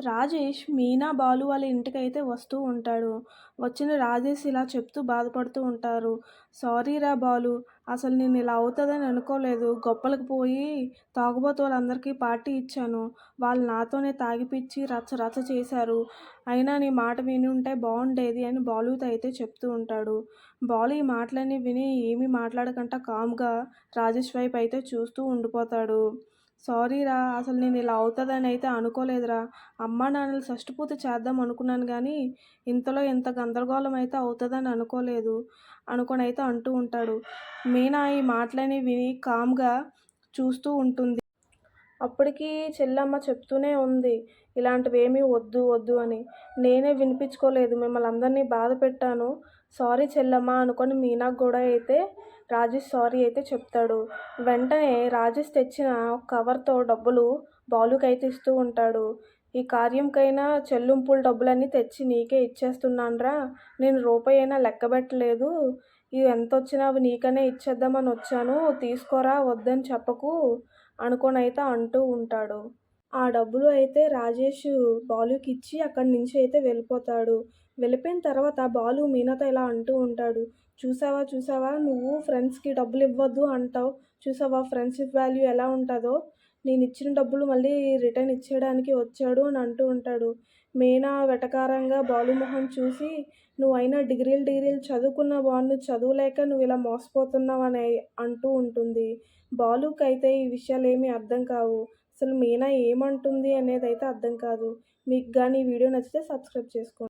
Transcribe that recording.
రాజేష్ మీనా, బాలు వాళ్ళ ఇంటికైతే వస్తూ ఉంటాడు. వచ్చిన రాజేష్ ఇలా చెప్తూ బాధపడుతూ ఉంటారు. సారీరా బాలు, అసలు నేను ఇలా అవుతుందని అనుకోలేదు. గొప్పలకు పోయి తాగుబోతు వాళ్ళందరికీ పార్టీ ఇచ్చాను. వాళ్ళు నాతోనే తాగిపిచ్చి రచ్చ రచ్చ చేశారు. అయినా నీ మాట విని ఉంటే బాగుండేది అని బాలుతో అయితే చెప్తూ ఉంటాడు. బాలు ఈ మాటలన్నీ విని ఏమీ మాట్లాడకుండా కామ్గా రాజేష్ వైపు అయితే చూస్తూ ఉండిపోతాడు. సారీరా, అసలు నేను ఇలా అవుతుందని అయితే అనుకోలేదురా. అమ్మా నాన్నలు షష్టిపూర్తి చేద్దాం అనుకున్నాను కానీ ఇంతలో ఇంత గందరగోళం అయితే అవుతుందని అనుకోలేదు అనుకొని అయితే అంటూ ఉంటాడు. మీనా ఈ మాటలని విని కామ్గా చూస్తూ ఉంటుంది. అప్పటికి చెల్లమ్మ చెప్తూనే ఉంది, ఇలాంటివేమీ వద్దు వద్దు అని. నేనే వినిపించుకోలేదు, మిమ్మల్ని అందరినీ బాధ పెట్టాను. సారీ చెల్లమ్మ అనుకొని మీనాకు కూడా అయితే రాజేష్ సారీ అయితే చెప్తాడు. వెంటనే రాజేష్ తెచ్చిన ఒక కవర్తో డబ్బులు బాలుకి అయితే ఇస్తూ ఉంటాడు. ఈ కార్యంకైనా చెల్లింపుల డబ్బులన్నీ తెచ్చి నీకే ఇచ్చేస్తున్నానురా. నేను రూపాయి అయినా లెక్క పెట్టలేదు. ఇవి ఎంత వచ్చినా అవి నీకనే ఇచ్చేద్దామని వచ్చాను. తీసుకోరా, వద్దని చెప్పకు అనుకొని అయితే అంటూ ఉంటాడు. ఆ డబ్బులు అయితే రాజేష్ బాలుకి ఇచ్చి అక్కడి నుంచి అయితే వెళ్ళిపోతాడు. వెళ్ళిపోయిన తర్వాత బాలు మీనాతో ఇలా అంటూ ఉంటాడు. చూసావా చూసావా, నువ్వు ఫ్రెండ్స్కి డబ్బులు ఇవ్వద్దు అంటావు. చూసావా ఫ్రెండ్షిప్ వాల్యూ ఎలా ఉంటుందో. నేను ఇచ్చిన డబ్బులు మళ్ళీ రిటర్న్ ఇచ్చేయడానికి వచ్చాడు అని అంటూ ఉంటాడు. మీనా వెటకారంగా బాలు మొహం చూసి, నువ్వైనా డిగ్రీలు చదువుకున్న బాను, చదువులేక నువ్వు ఇలా మోసపోతున్నావు అని అంటూ ఉంటుంది. బాలుకి అయితే ఈ విషయాలు ఏమీ అర్థం కావు. అసలు మీనా ఏమంటుంది అనేది అయితే అర్థం కాదు. మీకు కానీ ఈ వీడియో నచ్చితే సబ్స్క్రైబ్ చేసుకోండి.